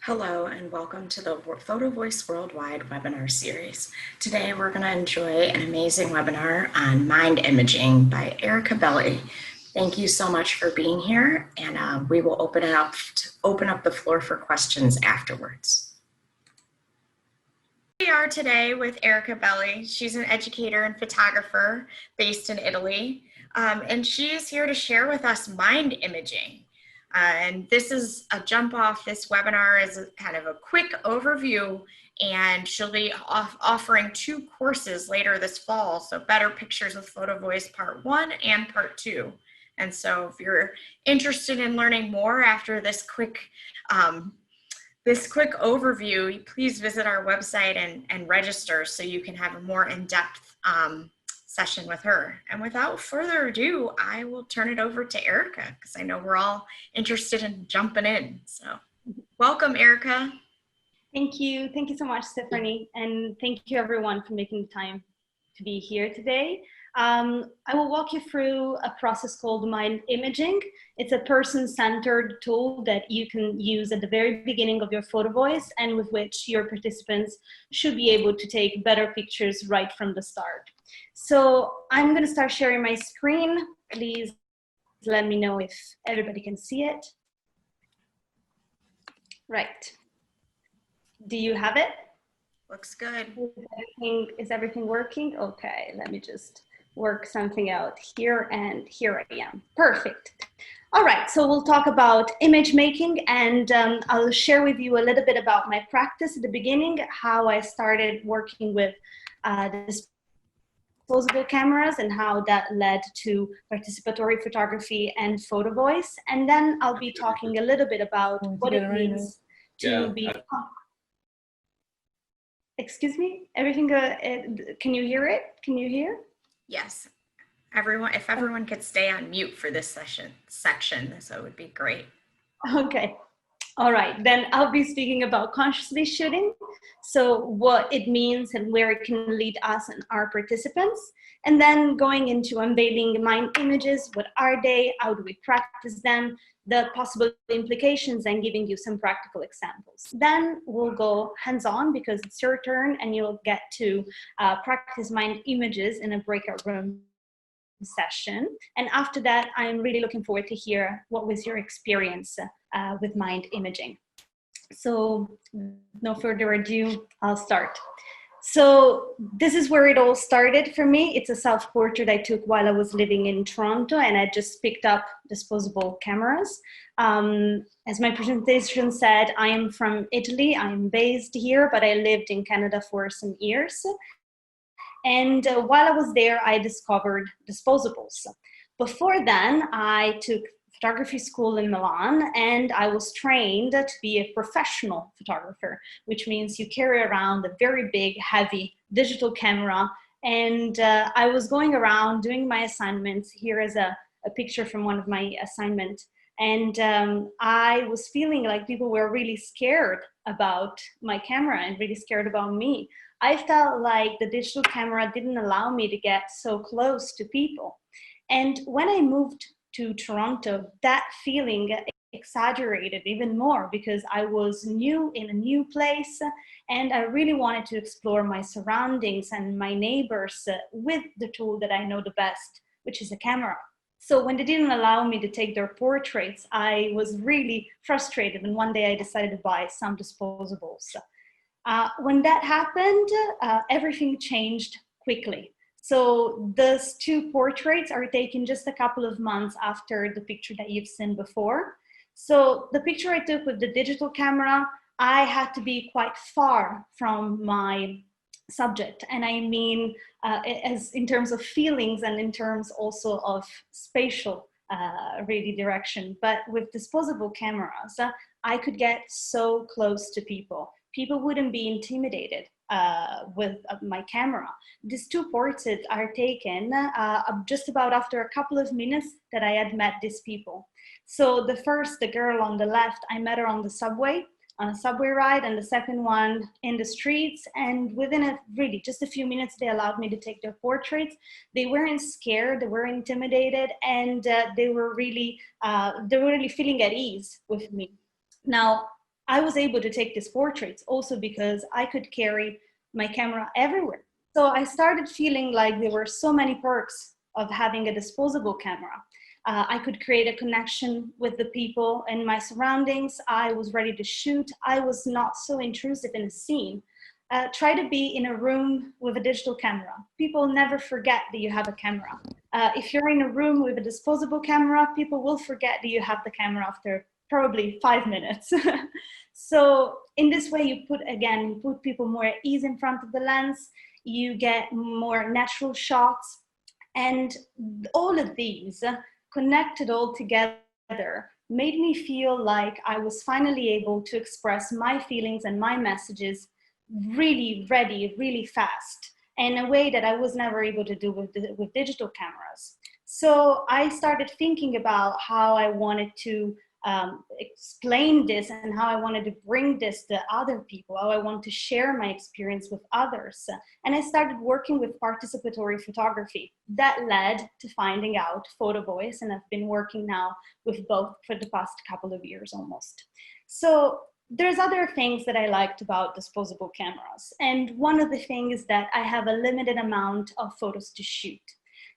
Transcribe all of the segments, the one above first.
Hello and welcome to the Photo Voice Worldwide webinar series. Today we're going to enjoy an amazing webinar on mind imaging by Erica Belli. Thank you so much for being here, and we will open up the floor for questions afterwards. We are today with Erica Belli. She's an educator and photographer based in Italy, and she is here to share with us mind imaging. And this is a jump off. This webinar is kind of a quick overview, and she'll be offering 2 courses later this fall. So Better Pictures with Photo Voice Part 1 and Part 2. And so if you're interested in learning more after this quick overview, please visit our website and register so you can have a more in-depth session with her. And without further ado, I will turn it over to Erica because I know we're all interested in jumping in. So welcome, Erica. Thank you. Thank you so much, Stephanie. And thank you everyone for making the time to be here today. I will walk you through a process called mind imaging. It's a person-centered tool that you can use at the very beginning of your photo voice and with which your participants should be able to take better pictures right from the start. So I'm going to start sharing my screen. Please let me know if everybody can see it. Right. Do you have it? Looks good. Is everything working? Okay, let me just work something out here, and here I am. Perfect. All right, so we'll talk about image making, and I'll share with you a little bit about my practice at the beginning, how I started working with disposable cameras and how that led to participatory photography and photo voice. And then I'll be talking a little bit about what it means to be... Excuse me? Everything can you hear it? Can you hear? Yes. If everyone could stay on mute for this section, so it would be great. Okay. All right. Then I'll be speaking about consciously shooting. So what it means and where it can lead us and our participants. And then going into unveiling mind images. What are they? How do we practice them? The possible implications, and giving you some practical examples. Then we'll go hands-on because it's your turn and you'll get to practice mind images in a breakout room session. And after that, I'm really looking forward to hear what was your experience with mind imaging. So no further ado, I'll start. So this is where it all started for me. It's a self-portrait I took while I was living in Toronto, and I just picked up disposable cameras. As my presentation said, I am from Italy. I'm based here, but I lived in Canada for some years. And while I was there, I discovered disposables. Before then, I took photography school in Milan, and I was trained to be a professional photographer, which means you carry around a very big, heavy digital camera. And I was going around doing my assignments. Here is a picture from one of my assignments. And I was feeling like people were really scared about my camera and really scared about me. I felt like the digital camera didn't allow me to get so close to people. And when I moved to Toronto, that feeling exaggerated even more because I was new in a new place, and I really wanted to explore my surroundings and my neighbors with the tool that I know the best, which is a camera. So when they didn't allow me to take their portraits, I was really frustrated, and one day I decided to buy some disposables. When that happened, everything changed quickly. So those 2 portraits are taken just a couple of months after the picture that you've seen before. So the picture I took with the digital camera, I had to be quite far from my subject. And I mean, as in terms of feelings and in terms also of spatial really direction. But with disposable cameras, I could get so close to people. People wouldn't be intimidated with my camera. These 2 portraits are taken just about after a couple of minutes that I had met these people. So the first, the girl on the left, I met her on the subway, on a subway ride, and the second one in the streets. And within really just a few minutes, they allowed me to take their portraits. They weren't scared, they weren't intimidated, and they were really feeling at ease with me. Now, I was able to take these portraits also because I could carry my camera everywhere. So I started feeling like there were so many perks of having a disposable camera. I could create a connection with the people in my surroundings. I was ready to shoot. I was not so intrusive in a scene. Try to be in a room with a digital camera. People never forget that you have a camera. If you're in a room with a disposable camera, people will forget that you have the camera after probably 5 minutes. So in this way, you put people more at ease in front of the lens. You get more natural shots. And all of these connected all together made me feel like I was finally able to express my feelings and my messages really ready, really fast, in a way that I was never able to do with digital cameras. So I started thinking about how I wanted to explain this and how I wanted to bring this to other people, how I want to share my experience with others. And I started working with participatory photography. That led to finding out PhotoVoice, and I've been working now with both for the past couple of years almost. So there's other things that I liked about disposable cameras. And one of the things is that I have a limited amount of photos to shoot.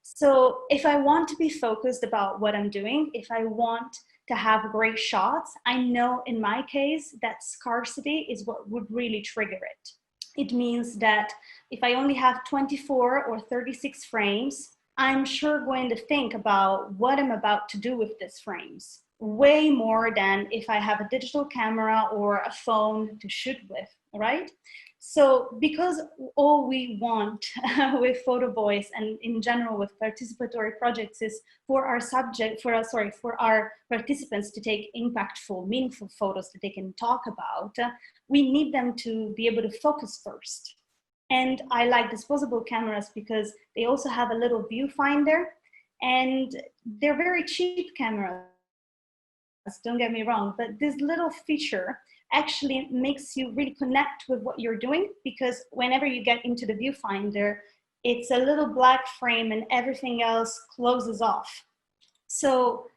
So if I want to be focused about what I'm doing, if I want to have great shots, I know in my case that scarcity is what would really trigger it. It means that if I only have 24 or 36 frames, I'm sure going to think about what I'm about to do with these frames, way more than if I have a digital camera or a phone to shoot with, right? So because all we want with PhotoVoice and in general with participatory projects is for our participants to take impactful, meaningful photos that they can talk about, we need them to be able to focus first. And I like disposable cameras because they also have a little viewfinder, and they're very cheap cameras, don't get me wrong, but this little feature actually makes you really connect with what you're doing, because whenever you get into the viewfinder, it's a little black frame and everything else closes off. So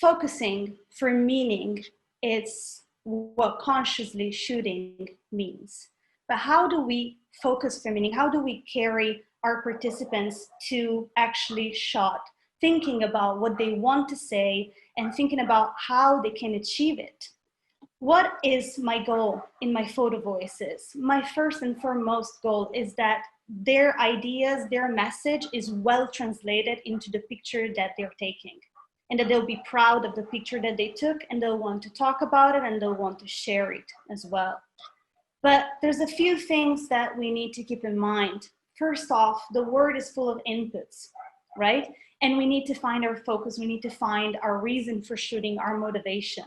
focusing for meaning, it's what consciously shooting means. But how do we focus for meaning? How do we carry our participants to actually shot, thinking about what they want to say and thinking about how they can achieve it? What is my goal in my photo voices? My first and foremost goal is that their ideas, their message is well translated into the picture that they're taking, and that they'll be proud of the picture that they took, and they'll want to talk about it, and they'll want to share it as well. But there's a few things that we need to keep in mind. First off, the world is full of inputs, right? And we need to find our focus. We need to find our reason for shooting, our motivation.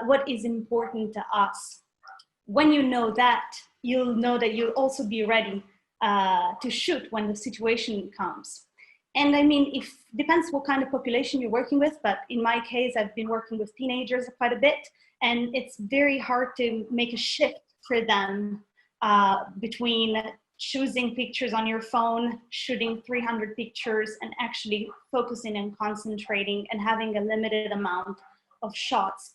What is important to us. When you know that, you'll know that you'll also be ready to shoot when the situation comes. And I mean, depends what kind of population you're working with, but in my case, I've been working with teenagers quite a bit, and it's very hard to make a shift for them between choosing pictures on your phone, shooting 300 pictures, and actually focusing and concentrating and having a limited amount of shots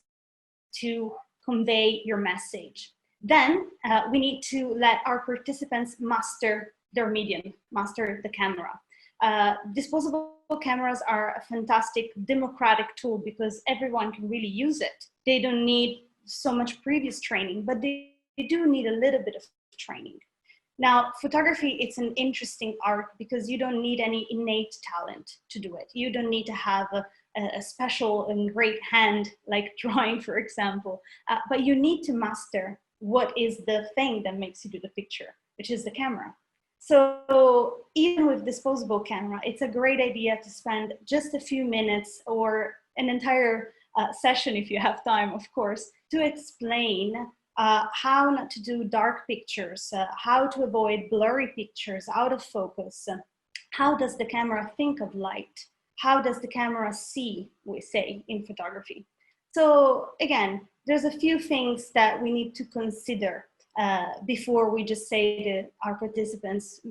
to convey your message. Then we need to let our participants master their medium, master the camera. Disposable cameras are a fantastic democratic tool because everyone can really use it. They don't need so much previous training, but they do need a little bit of training. Now, photography, it's an interesting art because you don't need any innate talent to do it. You don't need to have a special and great hand, like drawing, for example, but you need to master what is the thing that makes you do the picture, which is the camera. So even with disposable camera, it's a great idea to spend just a few minutes or an entire session, if you have time, of course, to explain how not to do dark pictures, how to avoid blurry pictures, out of focus. How does the camera think of light? How does the camera see, we say in photography? So again, there's a few things that we need to consider before we just say to our participants,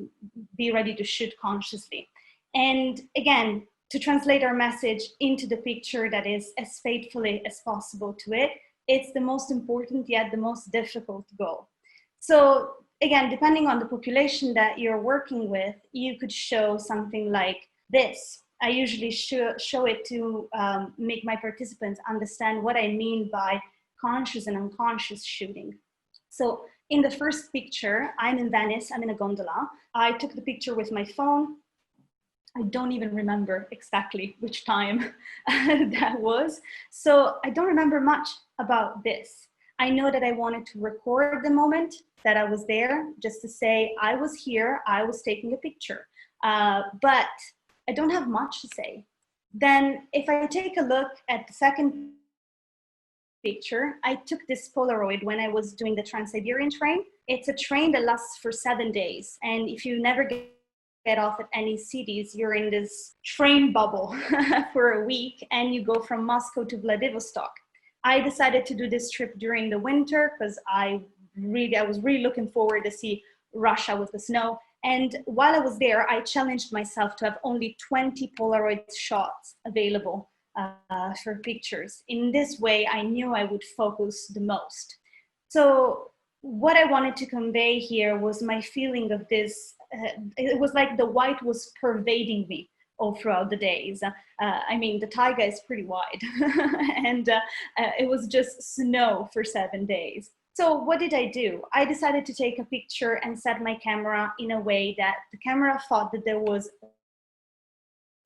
be ready to shoot consciously. And again, to translate our message into the picture that is as faithfully as possible to it, It's the most important yet the most difficult goal. So again, depending on the population that you're working with, you could show something like this. I usually show it to make my participants understand what I mean by conscious and unconscious shooting. So in the first picture, I'm in Venice, I'm in a gondola. I took the picture with my phone. I don't even remember exactly which time that was. So I don't remember much about this. I know that I wanted to record the moment that I was there, just to say I was here, I was taking a picture. But I don't have much to say. Then if I take a look at the second picture, I took this Polaroid when I was doing the Trans-Siberian train. It's a train that lasts for 7 days. And if you never get off at any cities, you're in this train bubble for a week and you go from Moscow to Vladivostok. I decided to do this trip during the winter because I was really looking forward to see Russia with the snow. And while I was there, I challenged myself to have only 20 Polaroid shots available for pictures. In this way, I knew I would focus the most. So what I wanted to convey here was my feeling of this. It was like the white was pervading me all throughout the days. I mean, the taiga is pretty wide and it was just snow for 7 days. So what did I do? I decided to take a picture and set my camera in a way that the camera thought that there was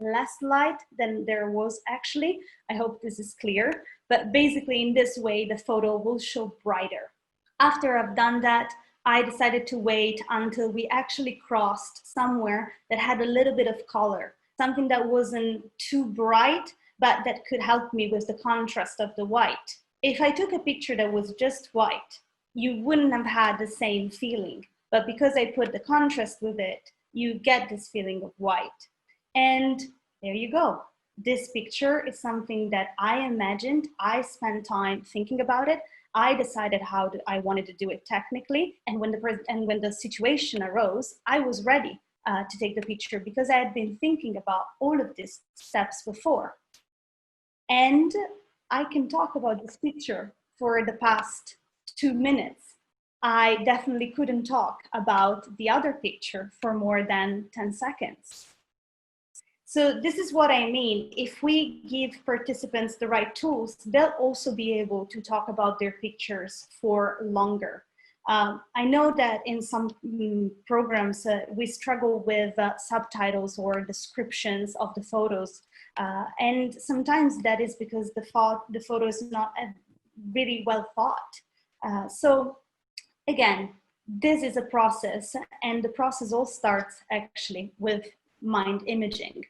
less light than there was actually. I hope this is clear. But basically in this way, the photo will show brighter. After I've done that, I decided to wait until we actually crossed somewhere that had a little bit of color, something that wasn't too bright, but that could help me with the contrast of the white. If I took a picture that was just white, you wouldn't have had the same feeling. But because I put the contrast with it, you get this feeling of white. And there you go. This picture is something that I imagined. I spent time thinking about it. I decided how I wanted to do it technically. And when the situation arose, I was ready to take the picture because I had been thinking about all of these steps before. And I can talk about this picture for the past 2 minutes. I definitely couldn't talk about the other picture for more than 10 seconds. So this is what I mean. If we give participants the right tools, they'll also be able to talk about their pictures for longer. I know that in some programs, we struggle with subtitles or descriptions of the photos. And sometimes that is because the photo is not really well thought. So again, this is a process, and the process all starts actually with mind imaging.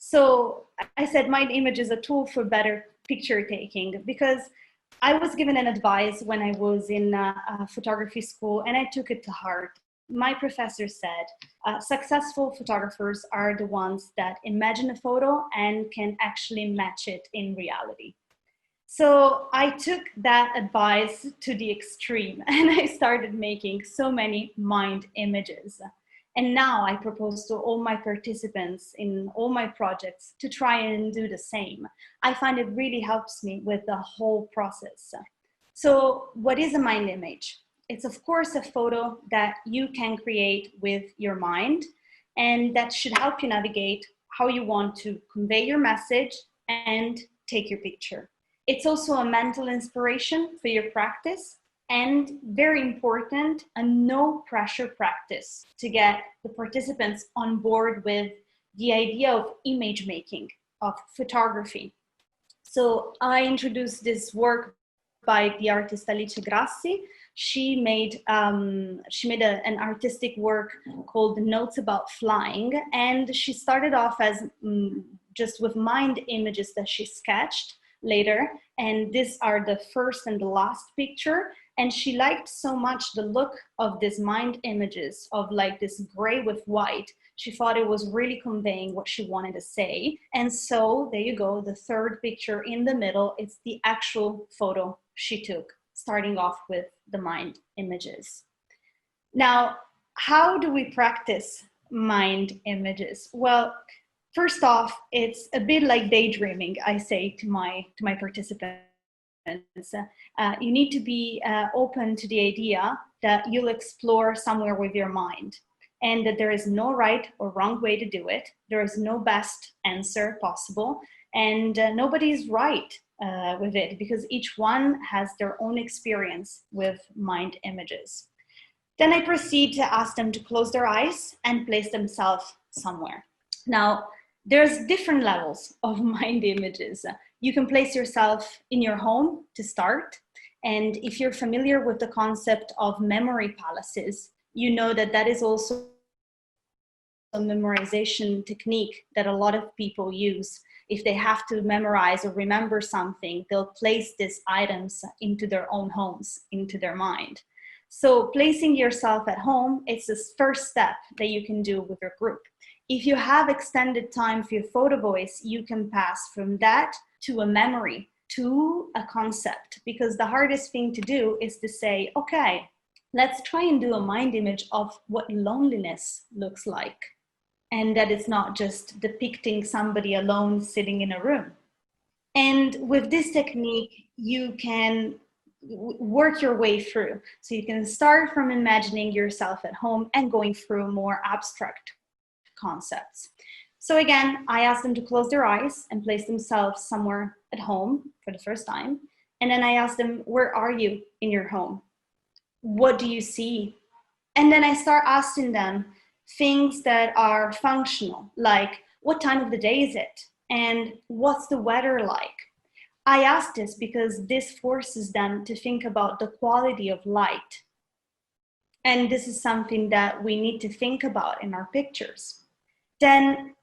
So I said mind image is a tool for better picture taking because I was given an advice when I was in photography school and I took it to heart. My professor said, successful photographers are the ones that imagine a photo and can actually match it in reality. So I took that advice to the extreme and I started making so many mind images. And now I propose to all my participants in all my projects to try and do the same. I find it really helps me with the whole process. So what is a mind image? It's of course a photo that you can create with your mind and that should help you navigate how you want to convey your message and take your picture. It's also a mental inspiration for your practice and very important, a no pressure practice to get the participants on board with the idea of image making, of photography. So I introduced this work by the artist Alice Grassi. She made an artistic work called Notes About Flying, and she started off as just with mind images that she sketched later, and these are the first and the last picture. And she liked so much the look of these mind images of like this gray with white. She thought it was really conveying what she wanted to say. And so there you go, the third picture in the middle, it's the actual photo she took, starting off with the mind images. Now, how do we practice mind images? Well, first off, it's a bit like daydreaming, I say to my participants. you need to be open to the idea that you'll explore somewhere with your mind, and that there is no right or wrong way to do it. There is no best answer possible, and nobody's right with it, because each one has their own experience with mind images. Then I proceed to ask them to close their eyes and place themselves somewhere. Now, there's different levels of mind images. You can place yourself in your home to start. And if you're familiar with the concept of memory palaces, you know that that is also a memorization technique that a lot of people use. If they have to memorize or remember something, they'll place these items into their own homes, into their mind. So placing yourself at home, it's the first step that you can do with your group. If you have extended time for your photo voice, you can pass from that to a memory, to a concept, because the hardest thing to do is to say, okay, let's try and do a mind image of what loneliness looks like. And that it's not just depicting somebody alone sitting in a room. And with this technique, you can work your way through. So you can start from imagining yourself at home and going through more abstract concepts. So again, I asked them to close their eyes and place themselves somewhere at home for the first time. And then I asked them, where are you in your home? What do you see? And then I start asking them things that are functional, like what time of the day is it? And what's the weather like? I ask this because this forces them to think about the quality of light. And this is something that we need to think about in our pictures. Then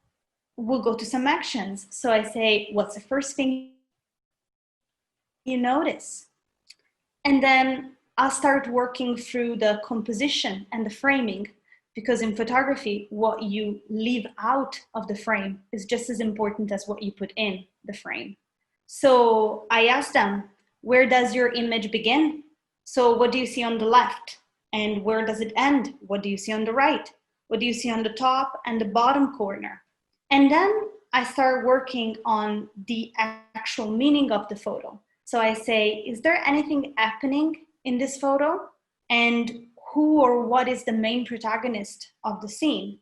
we'll go to some actions. So I say, what's the first thing you notice? And then I'll start working through the composition and the framing, because in photography, what you leave out of the frame is just as important as what you put in the frame. So I asked them, where does your image begin? So what do you see on the left? And where does it end? What do you see on the right? What do you see on the top and the bottom corner? And then I start working on the actual meaning of the photo. So I say, is there anything happening in this photo? And who or what is the main protagonist of the scene?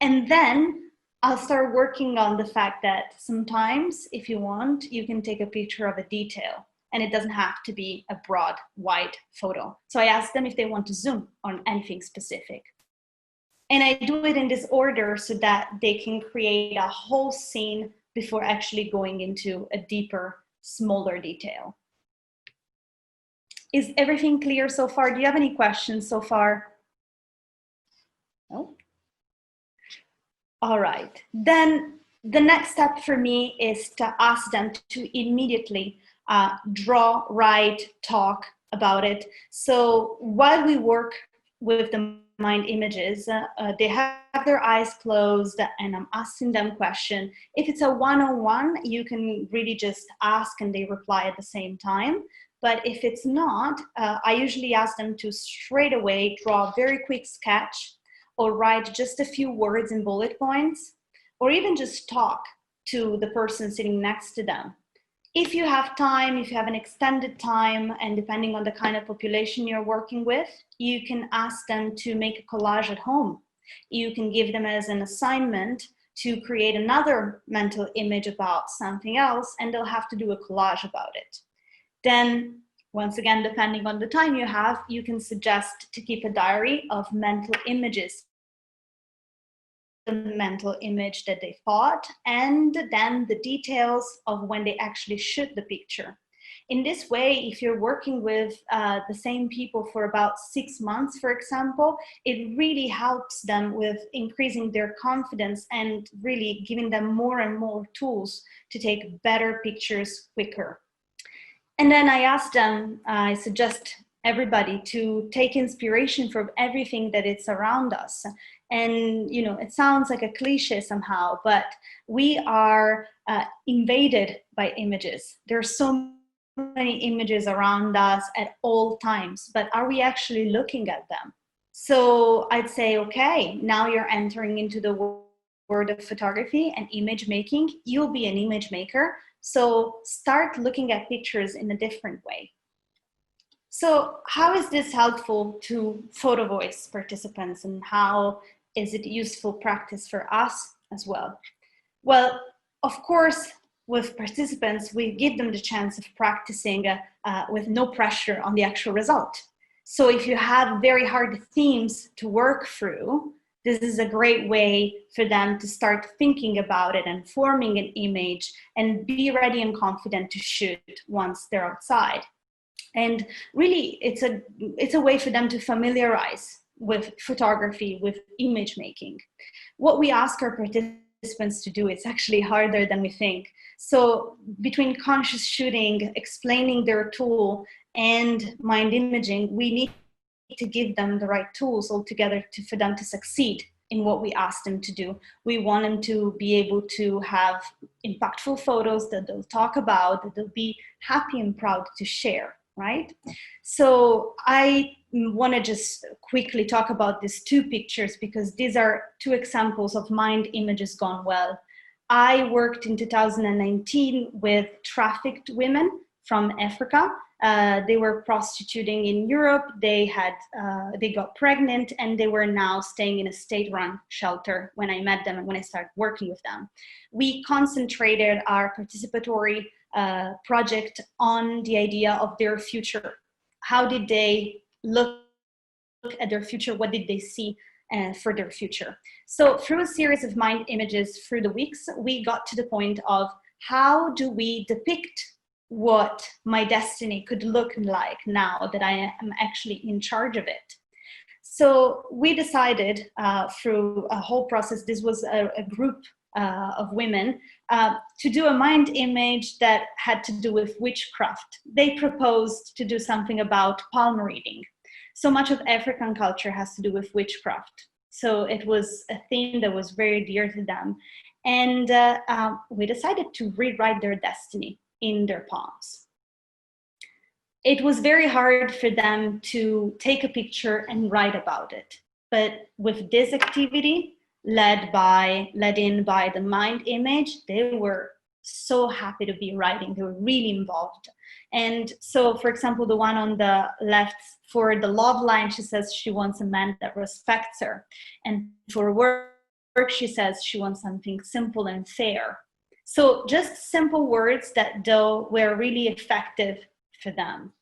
And then I'll start working on the fact that sometimes, if you want, you can take a picture of a detail, and it doesn't have to be a broad, wide photo. So I ask them if they want to zoom on anything specific. And I do it in this order so that they can create a whole scene before actually going into a deeper, smaller detail. Is everything clear so far? Do you have any questions so far? No? All right. Then the next step for me is to ask them to immediately draw, write, talk about it. So while we work with the mind images, they have their eyes closed and I'm asking them questions. If it's a one-on-one, you can really just ask and they reply at the same time. But if it's not, I usually ask them to straight away draw a very quick sketch or write just a few words in bullet points, or even just talk to the person sitting next to them. If you have time, if you have an extended time, and depending on the kind of population you're working with, you can ask them to make a collage at home. You can give them as an assignment to create another mental image about something else, and they'll have to do a collage about it. Then, once again, depending on the time you have, you can suggest to keep a diary of mental images, the mental image that they thought, and then the details of when they actually shoot the picture. In this way, if you're working with the same people for about 6 months, for example, it really helps them with increasing their confidence and really giving them more and more tools to take better pictures quicker. And then I asked them, I suggest everybody to take inspiration from everything that is around us. And, you know, it sounds like a cliche somehow, but we are invaded by images. There are so many images around us at all times, but are we actually looking at them? So I'd say, okay, now you're entering into the world of photography and image making. You'll be an image maker, So start looking at pictures in a different way. So how is this helpful to PhotoVoice participants, and how is it useful practice for us as well? Well, of course, with participants, we give them the chance of practicing with no pressure on the actual result. So if you have very hard themes to work through, this is a great way for them to start thinking about it and forming an image and be ready and confident to shoot once they're outside. And really, it's a way for them to familiarize with photography, with image making. What we ask our participants to do, it's actually harder than we think. So between conscious shooting, explaining their tool, and mind imaging, we need to give them the right tools altogether for them to succeed in what we ask them to do. We want them to be able to have impactful photos that they'll talk about, that they'll be happy and proud to share, right? So I want to just quickly talk about these two pictures because these are two examples of mind images gone well. I worked in 2019 with trafficked women from Africa. They were prostituting in Europe. They got pregnant, and they were now staying in a state-run shelter when I met them and when I started working with them. We concentrated our participatory project on the idea of their future. How did they look at their future? What did they see for their future? So through a series of mind images through the weeks, we got to the point of how do we depict what my destiny could look like now that I am actually in charge of it. So we decided through a whole process, this was a group of women, to do a mind image that had to do with witchcraft. They proposed to do something about palm reading. So much of African culture has to do with witchcraft. So it was a theme that was very dear to them. And we decided to rewrite their destiny in their palms. It was very hard for them to take a picture and write about it. But with this activity, led in by the mind image, they were so happy to be writing. They were really involved. And so, for example, the one on the left, for the love line, she says she wants a man that respects her. And for work, she says she wants something simple and fair. So just simple words that though were really effective for them.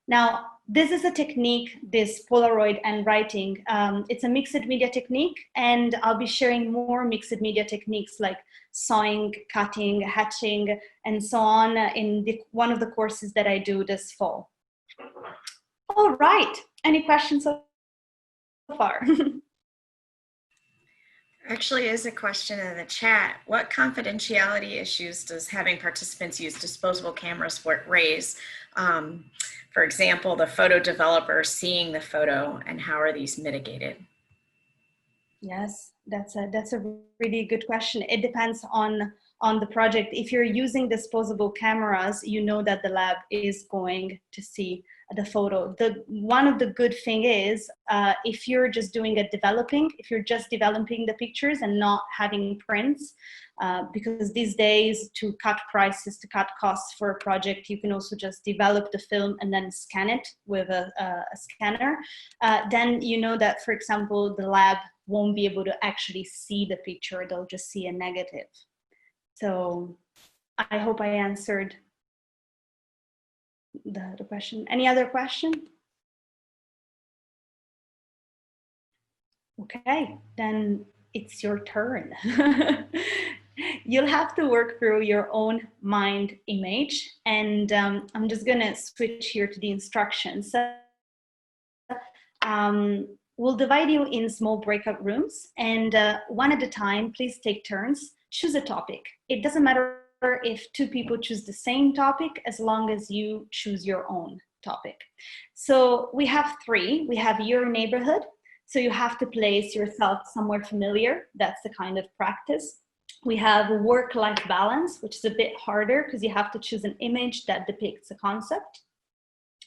Now, this is a technique, this Polaroid and writing. It's a mixed media technique, and I'll be sharing more mixed media techniques like sawing, cutting, hatching, and so on in one of the courses that I do this fall. All right, any questions so far? Actually is a question in the chat. What confidentiality issues does having participants use disposable cameras raise? For example, the photo developer seeing the photo, and how are these mitigated? Yes, that's a really good question. It depends on the project. If you're using disposable cameras, you know that the lab is going to see the photo. One of the good thing is if you're just if you're just developing the pictures and not having prints, because these days to cut prices, to cut costs for a project, you can also just develop the film and then scan it with a scanner. Then you know that, for example, the lab won't be able to actually see the picture. They'll just see a negative. So I hope I answered the question. Any other question? Okay, then it's your turn. You'll have to work through your own mind image, and I'm just gonna switch here to the instructions. We'll divide you in small breakout rooms, and one at a time, please take turns, choose a topic. It doesn't matter if two people choose the same topic, as long as you choose your own topic. So we have three. We have your neighborhood. So you have to place yourself somewhere familiar. That's the kind of practice. We have work-life balance, which is a bit harder because you have to choose an image that depicts a concept.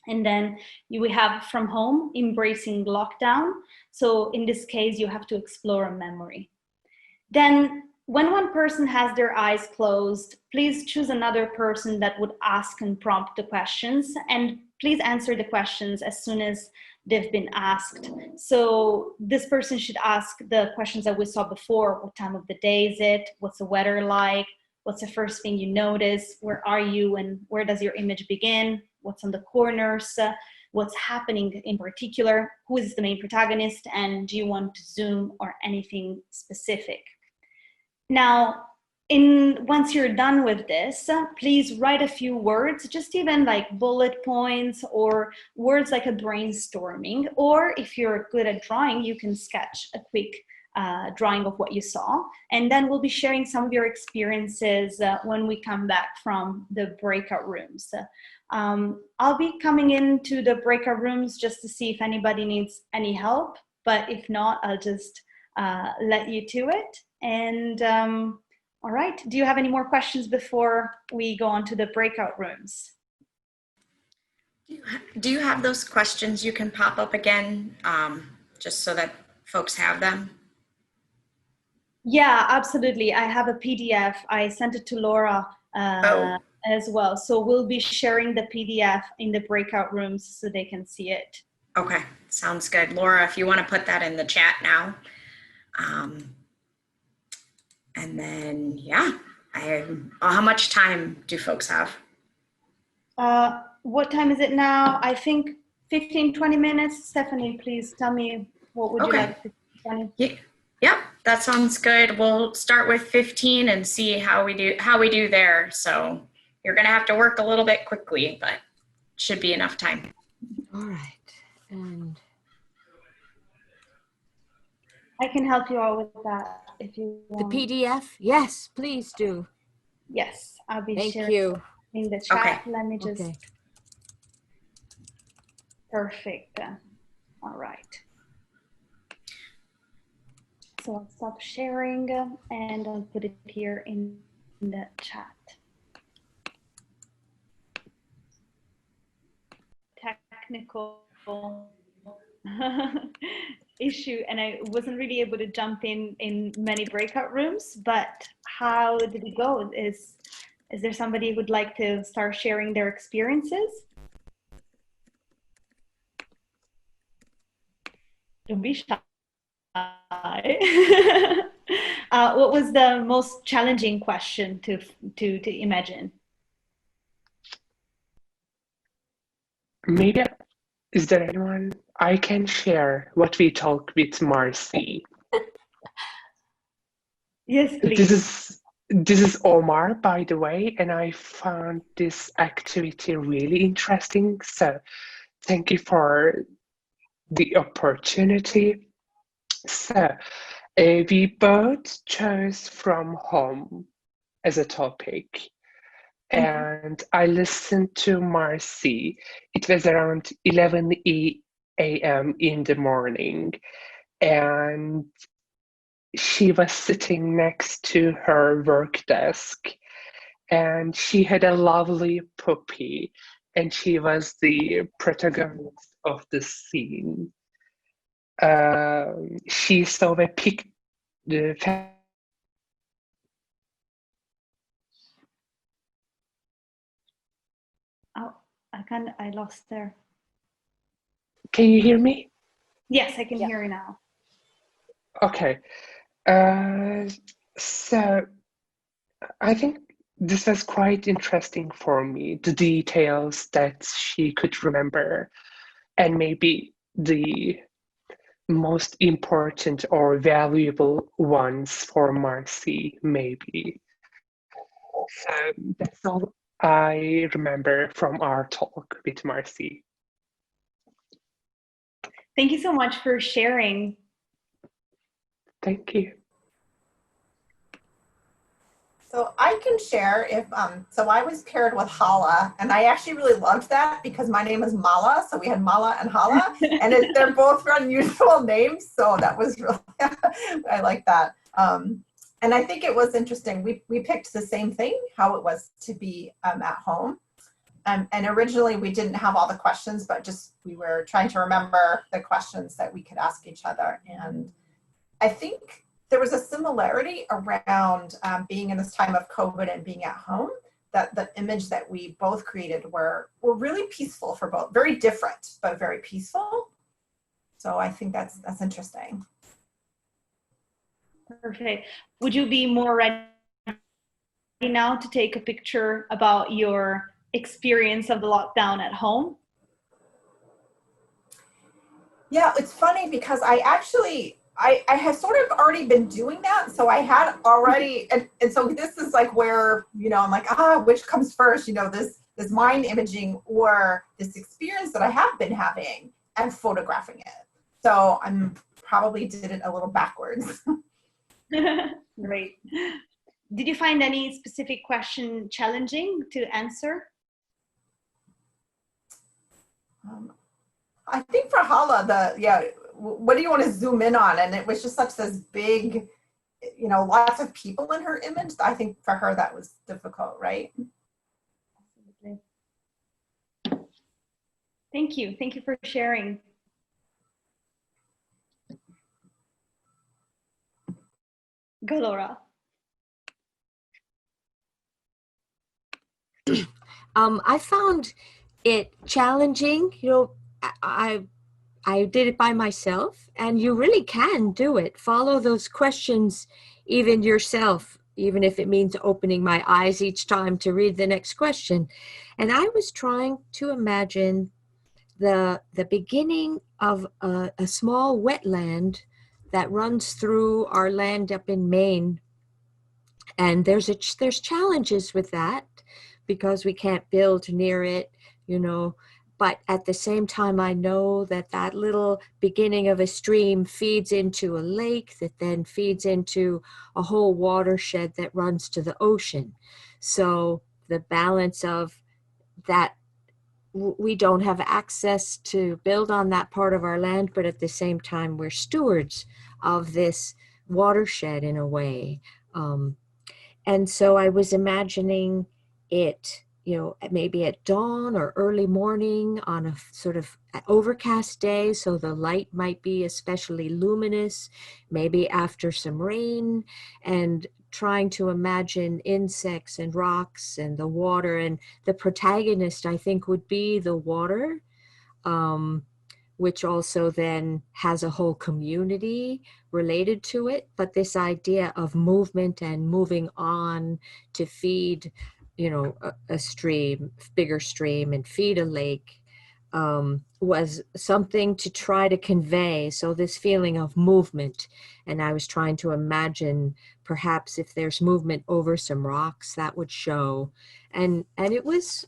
And then we have from home, embracing lockdown. So in this case, you have to explore a memory. Then When one person has their eyes closed, please choose another person that would ask and prompt the questions, and please answer the questions as soon as they've been asked. So this person should ask the questions that we saw before. What time of the day is it? What's the weather like? What's the first thing you notice? Where are you and where does your image begin? What's on the corners? What's happening in particular? Who is the main protagonist? And do you want to zoom or anything specific? Now, once you're done with this, please write a few words, just even like bullet points or words like a brainstorming. Or if you're good at drawing, you can sketch a quick drawing of what you saw. And then we'll be sharing some of your experiences when we come back from the breakout rooms. I'll be coming into the breakout rooms just to see if anybody needs any help. But if not, I'll just let you to it. And all right, do you have any more questions before we go on to the breakout rooms? Do you have those questions you can pop up again, just so that folks have them? Yeah, absolutely. I have a PDF. I sent it to Laura as well. So we'll be sharing the PDF in the breakout rooms so they can see it. Okay, sounds good. Laura, if you want to put that in the chat now. And then, yeah, how much time do folks have? What time is it now? I think 15, 20 minutes. Stephanie, please tell me what would you like to 20? Yep, that sounds good. We'll start with 15 and see how we do there. So you're gonna have to work a little bit quickly, but should be enough time. All right. And I can help you out with that if you want. the PDF? Yes, please do. Yes, I'll be Thank sharing you. in the chat. Okay. Let me just. Okay. Perfect. All right. So I'll stop sharing and I'll put it here in the chat. Technical issue, and I wasn't really able to jump in many breakout rooms, but how did it go? Is there somebody who would like to start sharing their experiences? Don't be shy. What was the most challenging question to imagine? Maybe, is there anyone I can share what we talked with Marcy? Yes, please. This is Omar, by the way, and I found this activity really interesting. So thank you for the opportunity. So we both chose from home as a topic. And I listened to Marcy. It was around 11 a.m. in the morning. And she was sitting next to her work desk. And she had a lovely puppy. And she was the protagonist of the scene. She saw a picture. I lost there. Can you hear me? Yes, I can hear you now. Okay. So I think this was quite interesting for me, the details that she could remember, and maybe the most important or valuable ones for Marcy, maybe. So that's all I remember from our talk with Marcy. Thank you so much for sharing. Thank you. So I can share if, so I was paired with Hala, and I actually really loved that because my name is Mala, so we had Mala and Hala, and they're both unusual names, so that was really, I like that. And I think it was interesting, we picked the same thing, how it was to be at home. And originally we didn't have all the questions, but just we were trying to remember the questions that we could ask each other. And I think there was a similarity around being in this time of COVID and being at home. That the image that we both created were really peaceful for both, very different, but very peaceful. So I think that's interesting. Perfect. Would you be more ready now to take a picture about your experience of the lockdown at home? Yeah, it's funny because I have sort of already been doing that. So I had already, and so this is like where, you know, I'm like, which comes first, you know, this mind imaging or this experience that I have been having and photographing it. So I'm probably did it a little backwards. Great. Did you find any specific question challenging to answer? I think for Hala, what do you want to zoom in on? And it was just such this big, you know, lots of people in her image. I think for her that was difficult, right? Absolutely. Thank you. Thank you for sharing. Go, Laura. I found it challenging. You know, I did it by myself, and you really can do it. Follow those questions even yourself, even if it means opening my eyes each time to read the next question. And I was trying to imagine the beginning of a small wetland that runs through our land up in Maine. And there's challenges with that because we can't build near it, you know. But at the same time, I know that that little beginning of a stream feeds into a lake that then feeds into a whole watershed that runs to the ocean. So the balance of that, we don't have access to build on that part of our land, but at the same time, we're stewards of this watershed in a way. And so I was imagining it, you know, maybe at dawn or early morning on a sort of overcast day, so the light might be especially luminous, maybe after some rain, and trying to imagine insects and rocks and the water. And the protagonist, I think, would be the water, which also then has a whole community related to it. But this idea of movement and moving on to feed, you know, a stream, bigger stream, and feed a lake was something to try to convey. So this feeling of movement, and I was trying to imagine perhaps if there's movement over some rocks, that would show. And it was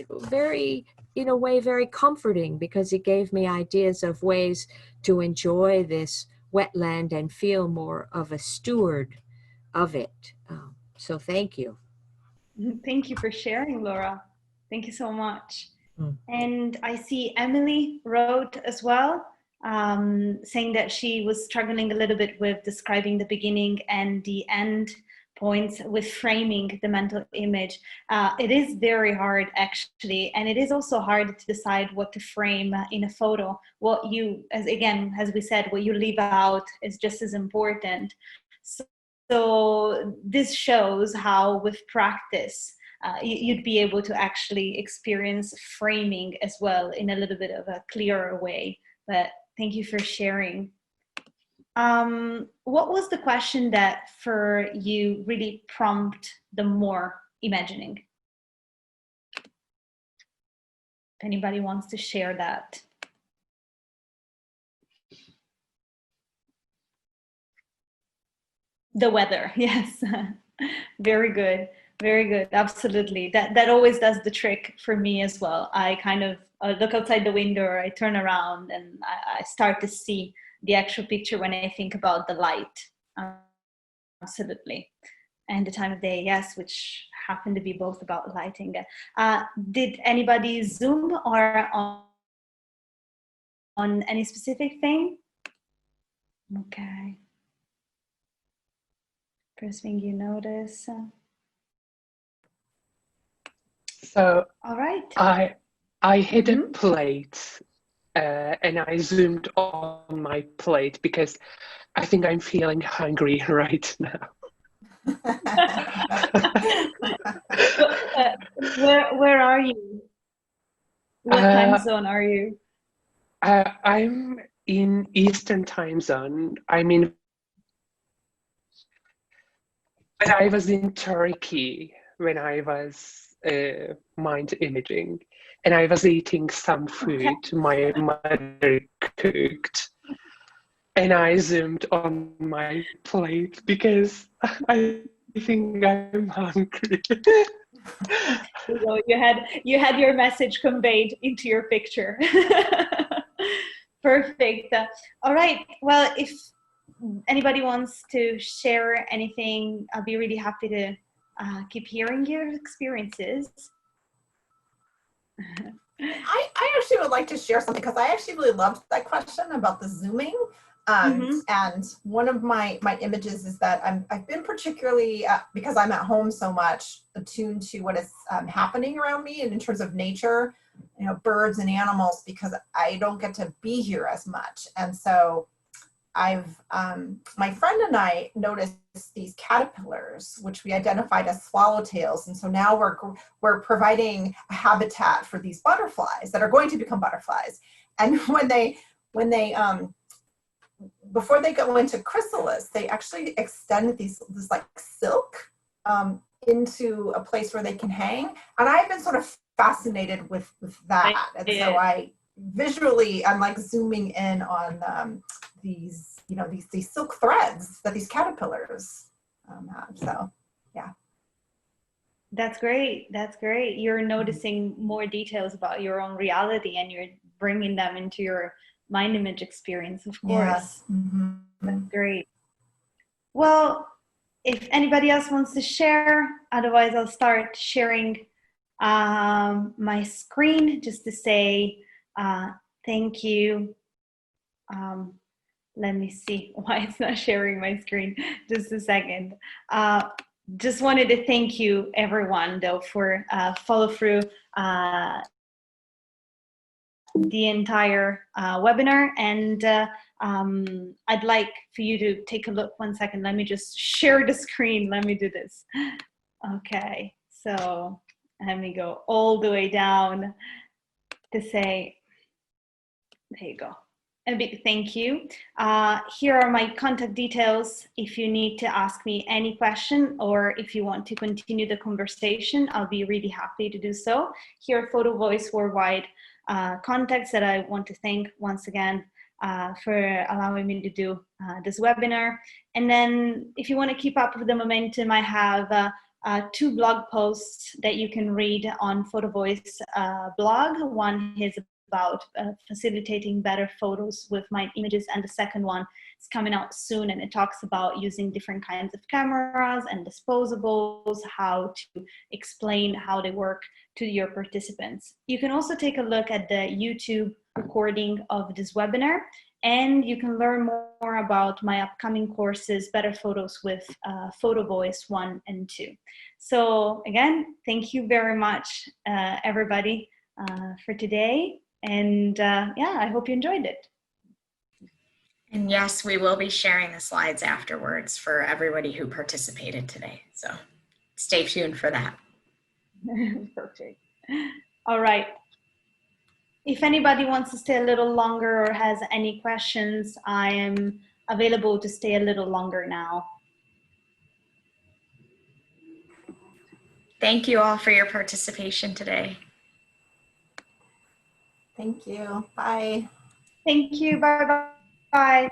very, in a way, very comforting because it gave me ideas of ways to enjoy this wetland and feel more of a steward of it. So thank you. Thank you for sharing, Laura. Thank you so much. Mm. And I see Emily wrote as well, saying that she was struggling a little bit with describing the beginning and the end points with framing the mental image. It is very hard, actually, and it is also hard to decide what to frame in a photo. What you, as we said, what you leave out is just as important. So this shows how, with practice, you'd be able to actually experience framing as well in a little bit of a clearer way. But thank you for sharing. What was the question that for you really prompted the more imagining? If anybody wants to share that. The weather, yes. Very good. Very good. Absolutely. That always does the trick for me as well. I kind of look outside the window, or I turn around, and I start to see the actual picture when I think about the light. Absolutely. And the time of day, yes, which happen to be both about lighting. Did anybody Zoom or on any specific thing? Okay. First thing you notice. So all right. I hit a plate and I zoomed on my plate because I think I'm feeling hungry right now. Where are you? What time zone are you? I'm in Eastern time zone. But I was in Turkey when I was mind imaging, and I was eating some food my mother cooked, and I zoomed on my plate because I think I'm hungry. So you had your message conveyed into your picture. Perfect. All right. Well, if anybody wants to share anything, I'll be really happy to keep hearing your experiences. I actually would like to share something because I actually really loved that question about the zooming. And one of my images is that I've been particularly, because I'm at home so much, attuned to what is happening around me and in terms of nature, you know, birds and animals, because I don't get to be here as much. And so my friend and I noticed these caterpillars, which we identified as swallowtails. And so now we're providing a habitat for these butterflies that are going to become butterflies. And when they before they go into chrysalis, they actually extend this like silk into a place where they can hang. And I've been sort of fascinated with that. And so I'm like zooming in on these, you know, these silk threads that these caterpillars have. So, yeah. That's great. That's great. You're noticing more details about your own reality, and you're bringing them into your mind image experience, of course. Yes. That's great. Well, if anybody else wants to share, otherwise I'll start sharing my screen just to say thank you. Let me see why it's not sharing my screen. Just a second. Just wanted to thank you, everyone, though, for follow through the entire webinar. And I'd like for you to take a look. 1 second. Let me just share the screen. Let me do this. Okay. So let me go all the way down to say, there you go. A big thank you. Here are my contact details. If you need to ask me any question, or if you want to continue the conversation, I'll be really happy to do so. Here are Photo Worldwide contacts that I want to thank once again for allowing me to do this webinar. And then if you want to keep up with the momentum, I have 2 blog posts that you can read on PhotoVoice blog. One is about facilitating better photos with my images, and the second one is coming out soon, and it talks about using different kinds of cameras and disposables, how to explain how they work to your participants. You can also take a look at the YouTube recording of this webinar, and you can learn more about my upcoming courses, Better Photos with PhotoVoice 1 and 2. So again, thank you very much, everybody, for today. And yeah, I hope you enjoyed it. And yes, we will be sharing the slides afterwards for everybody who participated today. So stay tuned for that. Perfect. All right. If anybody wants to stay a little longer or has any questions, I am available to stay a little longer now. Thank you all for your participation today. Thank you. Bye. Thank you. Bye-bye.